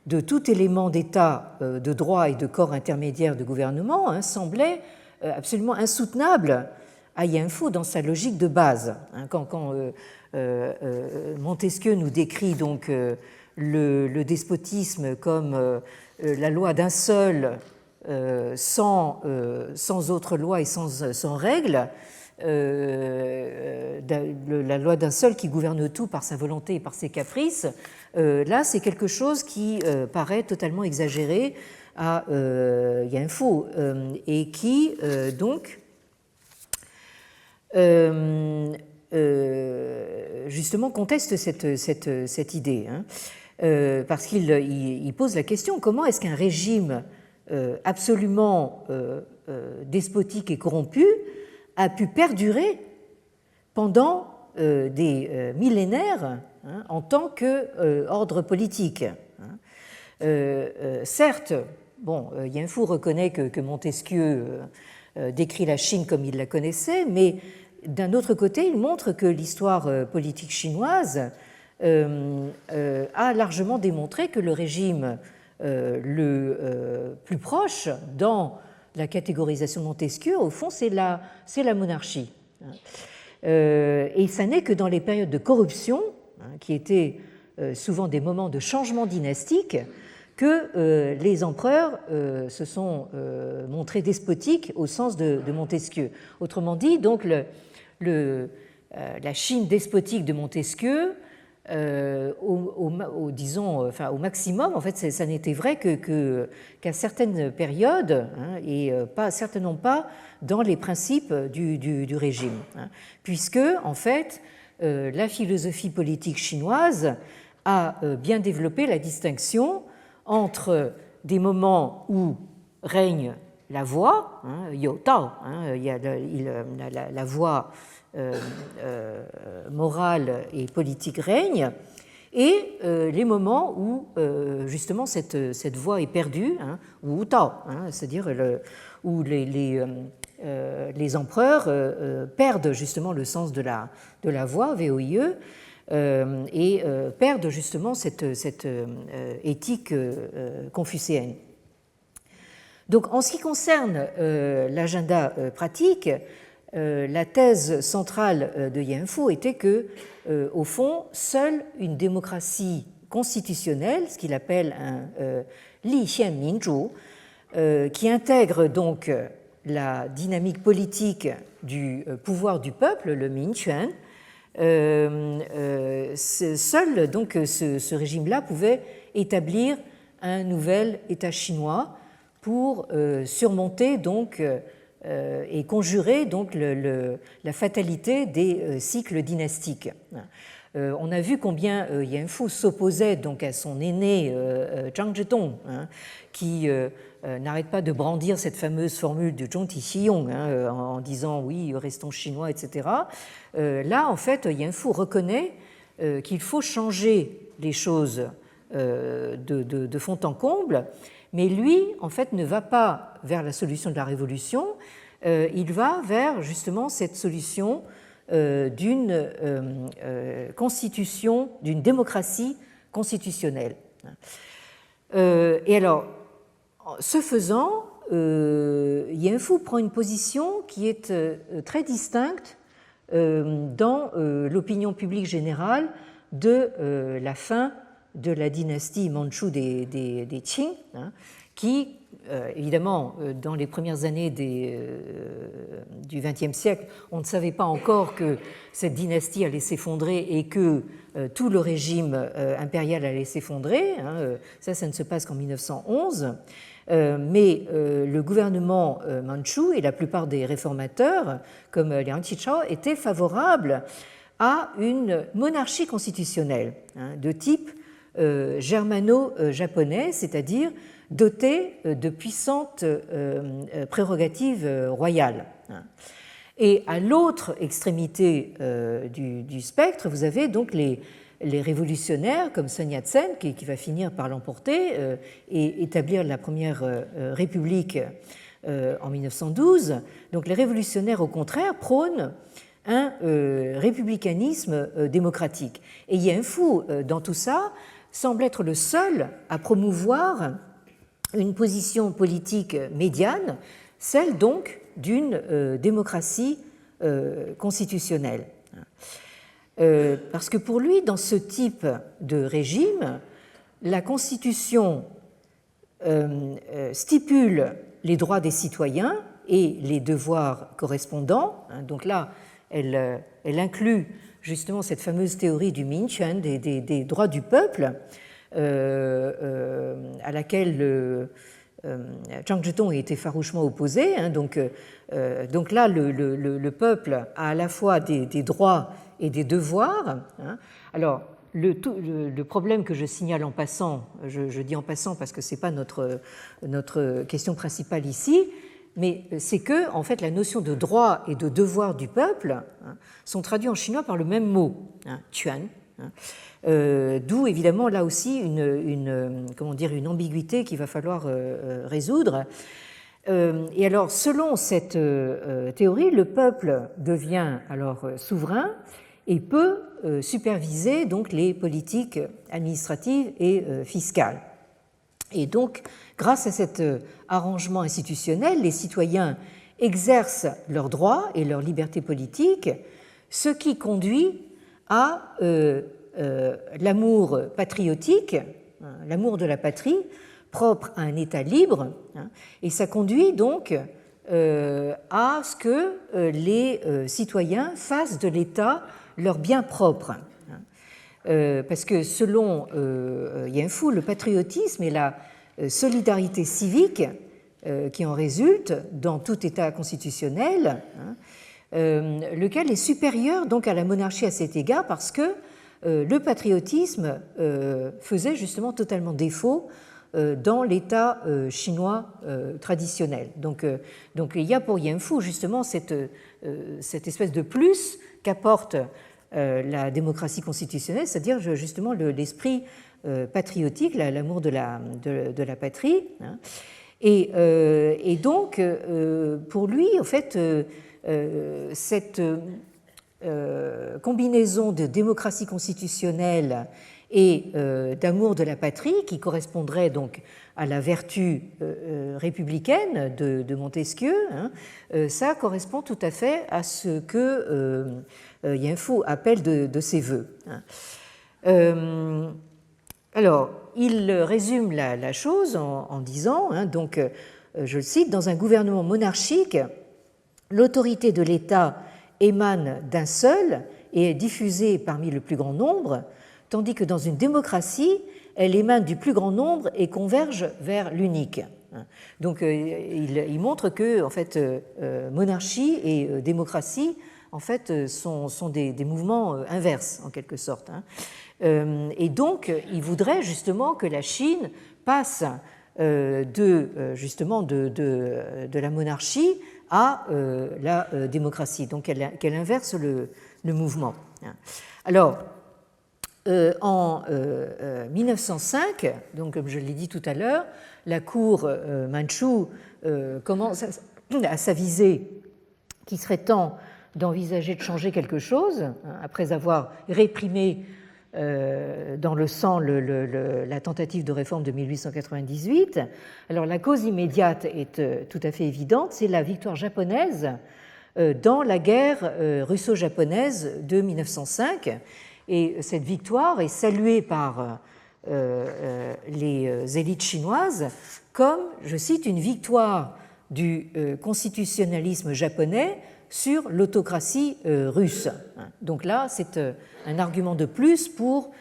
de tout élément d'État, de droit et de corps intermédiaire de gouvernement, semblait absolument insoutenable à Yen Fu dans sa logique de base. Quand Montesquieu nous décrit donc le despotisme comme la loi d'un seul, sans autre loi et sans règles, la loi d'un seul qui gouverne tout par sa volonté et par ses caprices, là c'est quelque chose qui paraît totalement exagéré à Yen Fu et qui donc justement conteste cette idée, parce qu'il pose la question: comment est-ce qu'un régime absolument despotique et corrompu a pu perdurer pendant des millénaires en tant qu'ordre politique. Certes, Yen Fu reconnaît que Montesquieu décrit la Chine comme il la connaissait, mais d'un autre côté, il montre que l'histoire politique chinoise a largement démontré que le régime le plus proche dans la catégorisation de Montesquieu, au fond, c'est la monarchie. Et ça n'est que dans les périodes de corruption, qui étaient souvent des moments de changement dynastique, que les empereurs se sont montrés despotiques au sens de Montesquieu. Autrement dit, donc, la Chine despotique de Montesquieu, au maximum, en fait, ça n'était vrai qu'à certaines périodes, et certainement pas dans les principes du régime, puisque, en fait, la philosophie politique chinoise a bien développé la distinction entre des moments où règne la voie, Yo Tao, il y a la voie morale et politique règne, et les moments où justement cette voie est perdue, ou Tao, c'est-à-dire où les empereurs perdent justement le sens de la voie, VOIE, et perdent justement cette éthique confucéenne. Donc, en ce qui concerne l'agenda pratique, la thèse centrale de Yen Fu était que, au fond, seule une démocratie constitutionnelle, ce qu'il appelle un Li Xian Minzhu, qui intègre donc la dynamique politique du pouvoir du peuple, le Minquan, seul donc ce régime-là pouvait établir un nouvel État chinois pour surmonter donc et conjurer donc la fatalité des cycles dynastiques. On a vu combien Yen Fu s'opposait donc à son aîné Zhang Zhidong, qui n'arrête pas de brandir cette fameuse formule de Zhongti Xiyong en disant oui, restons chinois, etc. Là, en fait, Yen Fu reconnaît qu'il faut changer les choses de fond en comble, mais lui, en fait, ne va pas vers la solution de la révolution, il va vers justement cette solution d'une constitution, d'une démocratie constitutionnelle. Et alors, ce faisant, Yen Fu prend une position qui est très distincte dans l'opinion publique générale de la fin de la dynastie mandchoue des Qing, qui, évidemment, dans les premières années du XXe siècle, on ne savait pas encore que cette dynastie allait s'effondrer et que tout le régime impérial allait s'effondrer. Ça ne se passe qu'en 1911. Mais le gouvernement mandchou et la plupart des réformateurs, comme Liang Qichao, étaient favorables à une monarchie constitutionnelle de type germano-japonais, c'est-à-dire dotée de puissantes prérogatives royales. Et à l'autre extrémité du spectre, vous avez donc les révolutionnaires comme Sun Yat-sen, qui va finir par l'emporter et établir la première république en 1912. Donc les révolutionnaires, au contraire, prônent un républicanisme démocratique. Et Yen Fu, dans tout ça, semble être le seul à promouvoir une position politique médiane, celle donc d'une démocratie constitutionnelle. Parce que pour lui, dans ce type de régime, la Constitution stipule les droits des citoyens et les devoirs correspondants. Donc là, elle inclut justement cette fameuse théorie du Minquan, des droits du peuple, à laquelle Zhang Zhetong était farouchement opposé. Donc là, le peuple a à la fois des droits et des devoirs. Alors, le problème que je signale en passant, je dis en passant parce que ce n'est pas notre question principale ici, mais c'est que, en fait, la notion de droit et de devoir du peuple sont traduits en chinois par le même mot, tuan. D'où, évidemment, là aussi, une ambiguïté qu'il va falloir résoudre. Et alors, selon cette théorie, le peuple devient alors souverain et peut superviser donc les politiques administratives et fiscales. Et donc, grâce à cet arrangement institutionnel, les citoyens exercent leurs droits et leurs libertés politiques, ce qui conduit à l'amour patriotique, l'amour de la patrie, propre à un État libre, et ça conduit donc à ce que les citoyens fassent de l'État leur bien propre. Parce que selon Yen Fu, le patriotisme et la solidarité civique qui en résulte dans tout État constitutionnel, lequel est supérieur donc à la monarchie à cet égard parce que le patriotisme faisait justement totalement défaut dans l'État chinois traditionnel. Donc il y a pour Yen Fu justement cette espèce de plus qu'apporte la démocratie constitutionnelle, c'est-à-dire justement l'esprit patriotique, l'amour de la patrie. Et donc, pour lui, en fait, cette combinaison de démocratie constitutionnelle et d'amour de la patrie, qui correspondrait donc à la vertu républicaine de Montesquieu, ça correspond tout à fait à ce que Yen Fu appelle de ses voeux. Alors, il résume la chose en disant, donc, je le cite, dans un gouvernement monarchique, l'autorité de l'État émane d'un seul et est diffusée parmi le plus grand nombre, tandis que dans une démocratie, elle émane du plus grand nombre et converge vers l'unique. Donc, il montre que, en fait, monarchie et démocratie, en fait, sont des mouvements inverses, en quelque sorte. Et donc, il voudrait justement que la Chine passe justement de la monarchie à la démocratie, donc qu'elle inverse le mouvement. Alors, en 1905, donc comme je l'ai dit tout à l'heure, la cour mandchoue commence à s'aviser qu'il serait temps d'envisager de changer quelque chose, après avoir réprimé dans le sang la tentative de réforme de 1898. Alors la cause immédiate est tout à fait évidente, c'est la victoire japonaise dans la guerre russo-japonaise de 1905. Et cette victoire est saluée par les élites chinoises comme, je cite, une victoire du constitutionnalisme japonais sur l'autocratie russe. Donc là, c'est un argument de plus pour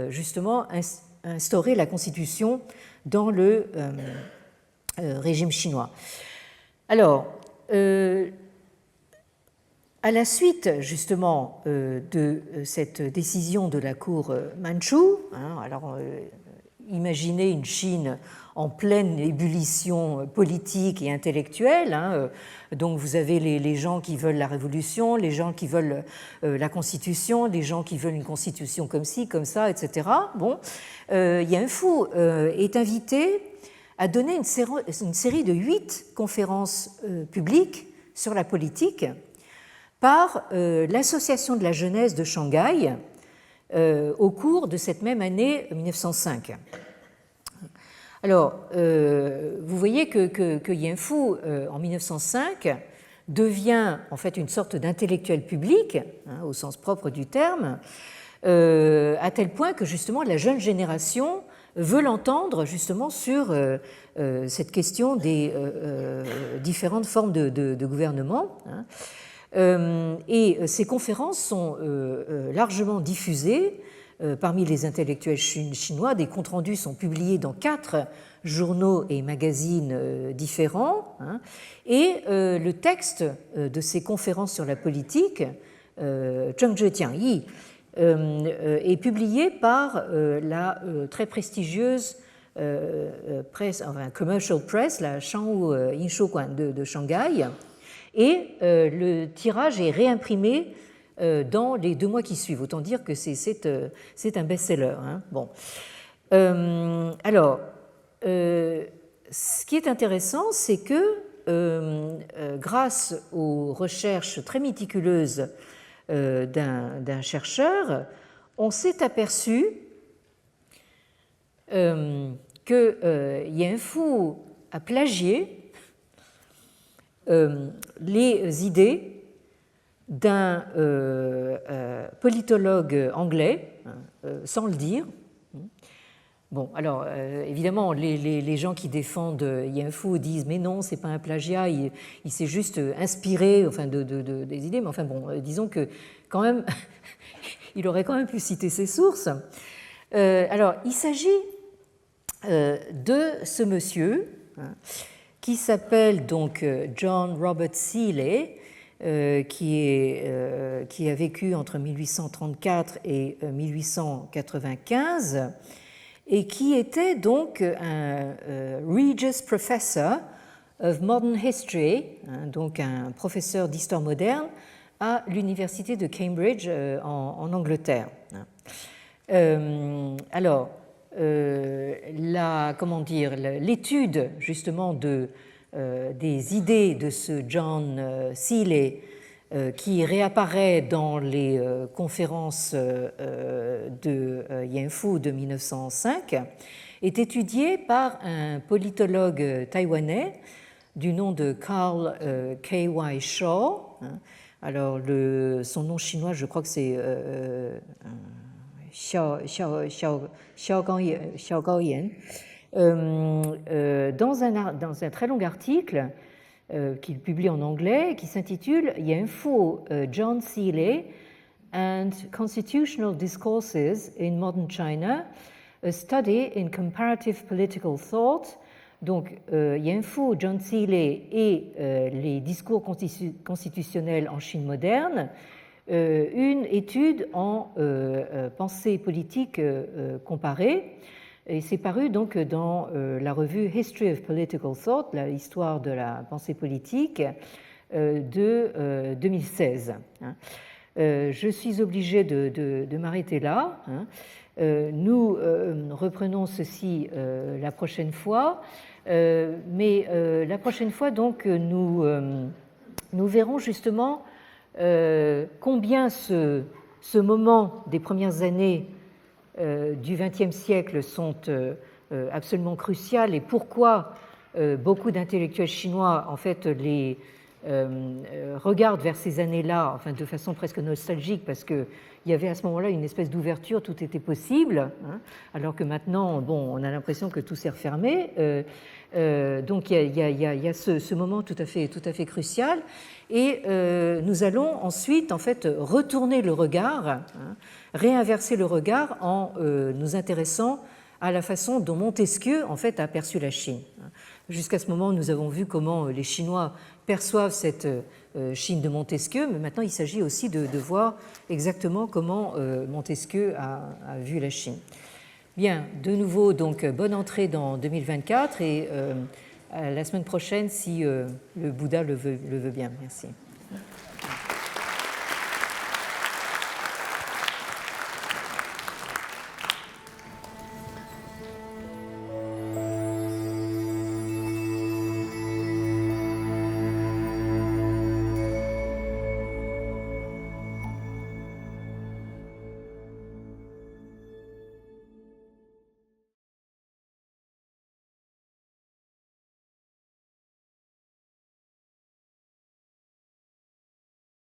justement instaurer la constitution dans le régime chinois. Alors, à la suite justement de cette décision de la cour mandchoue, alors imaginez une Chine en pleine ébullition politique et intellectuelle. Donc vous avez les gens qui veulent la révolution, les gens qui veulent la constitution, les gens qui veulent une constitution comme ci, comme ça, etc. Bon, Yen Fu est invité à donner une série de 8 conférences publiques sur la politique, par l'Association de la jeunesse de Shanghai au cours de cette même année 1905. Alors, vous voyez que Yan Fu, en 1905, devient en fait une sorte d'intellectuel public, au sens propre du terme, à tel point que justement la jeune génération veut l'entendre justement sur cette question des différentes formes de gouvernement. Et ces conférences sont largement diffusées parmi les intellectuels chinois. Des comptes rendus sont publiés dans 4 journaux et magazines différents. Et le texte de ces conférences sur la politique, Zheng Zhe Jiangyi, est publié par la très prestigieuse presse, enfin, commercial press, la Shanghou Yinshouguan de Shanghai, et le tirage est réimprimé dans les 2 mois qui suivent. Autant dire que c'est un best-seller. Bon. Alors, ce qui est intéressant, c'est que grâce aux recherches très méticuleuses d'un chercheur, on s'est aperçu que Yan Fu a plagié les idées d'un politologue anglais, sans le dire. Bon, alors évidemment, les gens qui défendent Yan Fu disent mais non, c'est pas un plagiat, il s'est juste inspiré, enfin, des idées, mais enfin bon, disons que quand même, il aurait quand même pu citer ses sources. Alors, il s'agit de ce monsieur qui s'appelle donc John Robert Seeley, qui a vécu entre 1834 et 1895 et qui était donc un Regius Professor of Modern History, donc un professeur d'histoire moderne à l'université de Cambridge en Angleterre. Alors, l'étude justement des idées de ce John Seeley qui réapparaît dans les conférences de Yan Fu de 1905 est étudiée par un politologue taïwanais du nom de Carl K.Y. Shaw. Alors, son nom chinois, je crois que c'est Xiao Gaoyan. Dans un très long article qu'il publie en anglais qui s'intitule Yan Fu, John Seeley and Constitutional Discourses in Modern China, a Study in Comparative Political Thought. Donc, Yan Fu, John Seeley et les discours constitutionnels en Chine moderne, une étude en pensée politique comparée. Et c'est paru donc dans la revue History of Political Thought, l'histoire de la pensée politique, de 2016. Je suis obligée de m'arrêter là. Nous reprenons ceci la prochaine fois, mais la prochaine fois, donc, nous verrons justement combien ce moment des premières années du XXe siècle sont absolument cruciales et pourquoi beaucoup d'intellectuels chinois en fait les regardent vers ces années-là, enfin de façon presque nostalgique, parce qu'il y avait à ce moment-là une espèce d'ouverture, tout était possible, alors que maintenant, bon, on a l'impression que tout s'est refermé. Donc il y a ce moment tout à fait crucial, et nous allons ensuite en fait retourner le regard, réinverser le regard en nous intéressant à la façon dont Montesquieu en fait a perçu la Chine. Jusqu'à ce moment, nous avons vu comment les Chinois perçoivent cette Chine de Montesquieu, mais maintenant il s'agit aussi de voir exactement comment Montesquieu a vu la Chine. Bien, de nouveau, donc, bonne entrée dans 2024 et la semaine prochaine, si le Bouddha le veut bien. Merci.